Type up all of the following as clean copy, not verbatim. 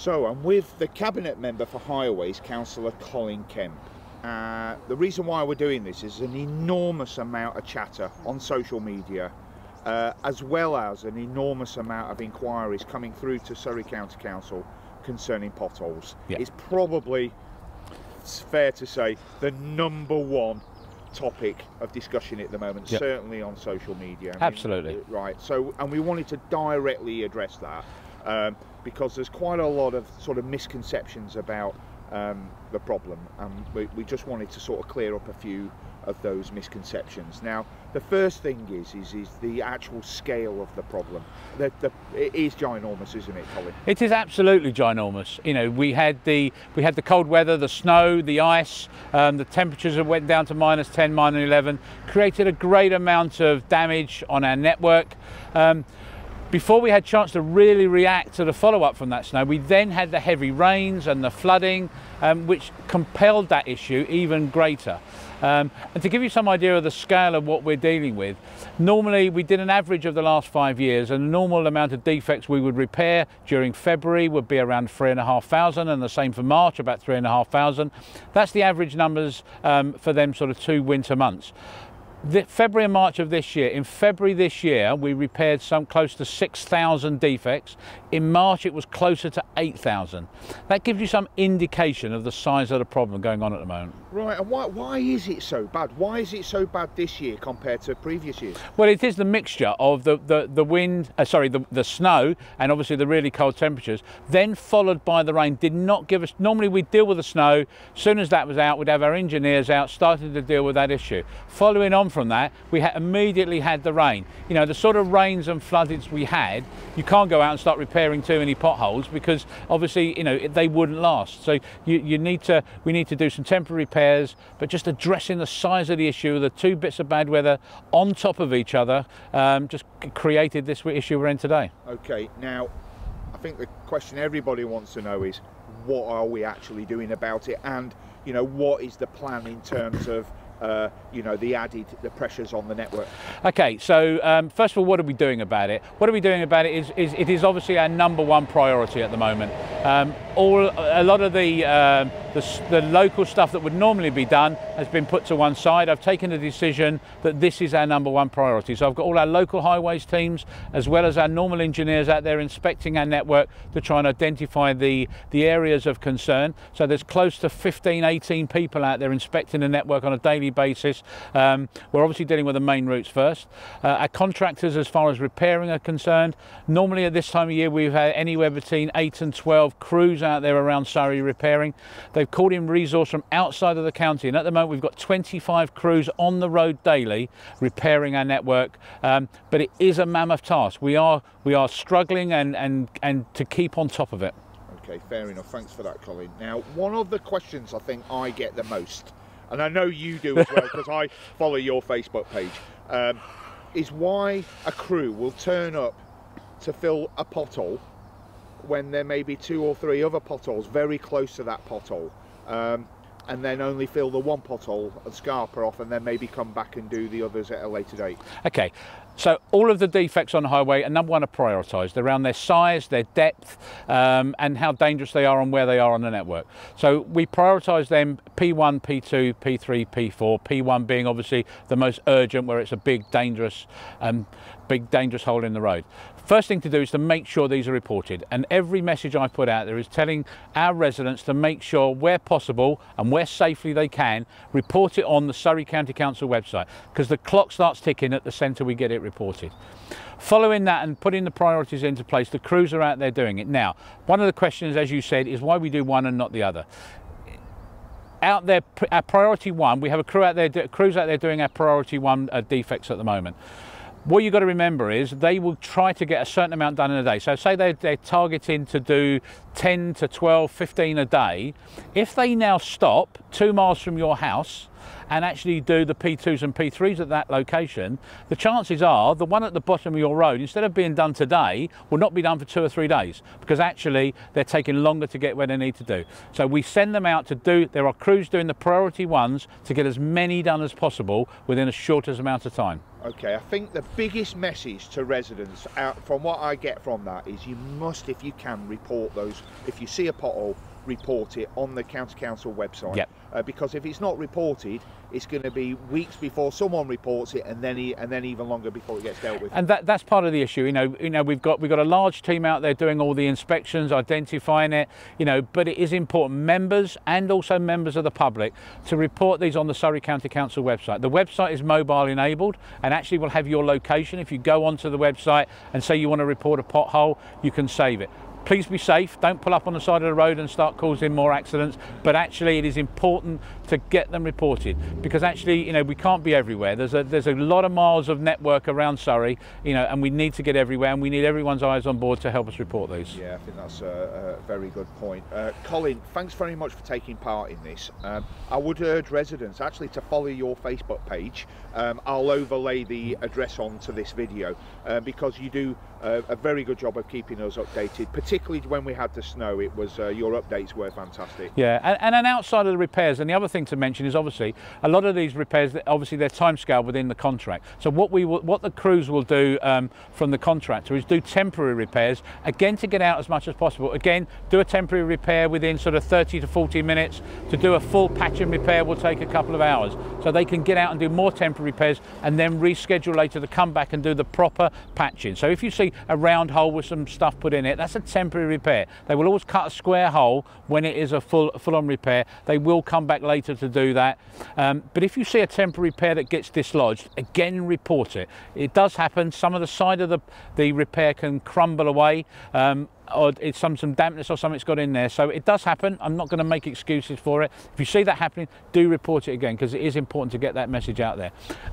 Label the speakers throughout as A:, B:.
A: So I'm with the Cabinet Member for Highways, Councillor Colin Kemp. The reason why we're doing this is an enormous amount of chatter on social media, as well as an enormous amount of inquiries coming through to Surrey County Council concerning potholes.
B: Yeah.
A: It's probably, it's fair to say, the #1 topic of discussion at the moment,
B: Yep.
A: certainly on social media.
B: Absolutely.
A: Right, so, and we wanted to directly address that because there's quite a lot of sort of misconceptions about the problem, and we just wanted to sort of clear up a few of those misconceptions. Now, the first thing is the actual scale of the problem. It is ginormous, isn't it, Colin?
B: It is absolutely ginormous. You know, we had the cold weather, the snow, the ice, the temperatures that went down to -10, -11, created a great amount of damage on our network. Before we had a chance to really react to the follow-up from that snow, we then had the heavy rains and the flooding, which compelled that issue even greater. And to give you some idea of the scale of what we're dealing with, normally we did an average of the last 5 years, and the normal amount of defects we would repair during February would be around 3,500, and the same for March, about 3,500. That's the average numbers for them sort of 2 winter months. February and March of this year, in February this year, we repaired some close to 6,000 defects. In March, it was closer to 8,000. That gives you some indication of the size of the problem going on at the moment.
A: Right, and why is it so bad? Why is it so bad this year compared to previous years?
B: Well, it is the mixture of the wind, the snow, and obviously the really cold temperatures, then followed by the rain. Did not give us, normally we'd deal with the snow. As soon as that was out, we'd have our engineers out, started to deal with that issue. Following on from that, we immediately had the rain. You know, the sort of rains and floodings we had, you can't go out and start repairing too many potholes because obviously, you know, they wouldn't last. So we need to do some temporary repairs, but just addressing the size of the issue, the 2 bits of bad weather on top of each other, just created this issue we're in today.
A: Okay, now I think the question everybody wants to know is, what are we actually doing about it, and you know, what is the plan in terms of you know, the pressures on the network? Okay,
B: so first of all, what are we doing about it? What are we doing about it is it is obviously our #1 priority at the moment. A lot of the local stuff that would normally be done has been put to one side. I've taken a decision that this is our #1 priority. So I've got all our local highways teams as well as our normal engineers out there inspecting our network to try and identify the areas of concern. So there's close to 15, 18 people out there inspecting the network on a daily basis. We're obviously dealing with the main routes first. Our contractors, as far as repairing are concerned, normally at this time of year we've had anywhere between 8 and 12 crews out there around Surrey repairing. They've called in resource from outside of the county, and at the moment we've got 25 crews on the road daily repairing our network, but it is a mammoth task. We are struggling and to keep on top of it.
A: Okay, fair enough. Thanks for that, Colin. Now, one of the questions I think I get the most, and I know you do as well because I follow your Facebook page, is why a crew will turn up to fill a pothole when there may be 2 or 3 other potholes very close to that pothole, and then only fill the one pothole and scarper off, and then maybe come back and do the others at a later date.
B: Okay, so all of the defects on the highway are #1 are prioritised around their size, their depth, and how dangerous they are and where they are on the network. So we prioritise them P1, P2, P3, P4, P1 being obviously the most urgent, where it's a big dangerous hole in the road. First thing to do is to make sure these are reported, and every message I put out there is telling our residents to make sure, where possible and where safely they can, report it on the Surrey County Council website, because the clock starts ticking at the centre we get it reported. Following that and putting the priorities into place, the crews are out there doing it. Now, one of the questions, as you said, is why we do one and not the other. Out there, our priority 1, we have a crews out there doing our priority 1 defects at the moment. What you've got to remember is they will try to get a certain amount done in a day. So say they're targeting to do 10 to 12, 15 a day. If they now stop 2 miles from your house and actually do the P2s and P3s at that location, the chances are the one at the bottom of your road, instead of being done today, will not be done for 2 or 3 days, because actually they're taking longer to get where they need to do. So we send them out to do, there are crews doing the priority 1s to get as many done as possible within the shortest amount of time.
A: Okay, I think the biggest message to residents, from what I get from that, is you must, if you can, report those. If you see a pothole, report it on the county council website.
B: Yep.
A: Because if it's not reported, it's going to be weeks before someone reports it, and then even longer before it gets dealt with.
B: And that's part of the issue. You know, we've got a large team out there doing all the inspections, identifying it. You know, but it is important, members and also members of the public, to report these on the Surrey County Council website. The website is mobile enabled and actually will have your location. If you go onto the website and say you want to report a pothole, you can save it. Please be safe, don't pull up on the side of the road and start causing more accidents, but actually it is important to get them reported, because actually, you know, we can't be everywhere. There's a lot of miles of network around Surrey, you know, and we need to get everywhere, and we need everyone's eyes on board to help us report these.
A: Yeah, I think that's a very good point. Colin, thanks very much for taking part in this. I would urge residents actually to follow your Facebook page. I'll overlay the address onto this video because you do a very good job of keeping us updated, particularly when we had the snow. It was your updates were fantastic.
B: Yeah, and then outside of the repairs, and the other thing to mention is obviously a lot of these repairs, obviously they're timescale within the contract. So what the crews will do from the contractor is do temporary repairs, again to get out as much as possible. Again, do a temporary repair within sort of 30 to 40 minutes. To do a full patch and repair will take a couple of hours. So they can get out and do more temporary repairs and then reschedule later to come back and do the proper patching. So if you see a round hole with some stuff put in it, that's a temporary repair. They will always cut a square hole when it is a full-on repair. They will come back later to do that. But if you see a temporary repair that gets dislodged, again report it. It does happen. Some of the side of the repair can crumble away. Or it's some dampness or something's got in there, so it does happen. I'm not going to make excuses for it. If you see that happening, do report it again, because it is important to get that message out there.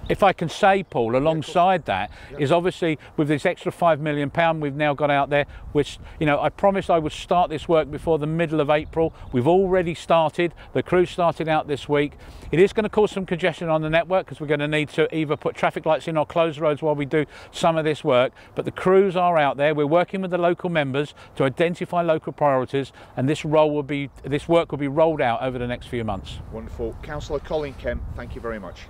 B: If I can say, Paul, alongside that is obviously with this extra £5 million we've now got out there, which, you know, I promised I would start this work before the middle of April. We've already started. The crew started out this week. It is going to cause some congestion on the network because we're going to need to either put traffic lights in or close roads while we do some of this work, but the crews are out there. We're working with the local members to identify local priorities, and this work will be rolled out over the next few months.
A: Wonderful. Councillor Colin Kemp, thank you very much.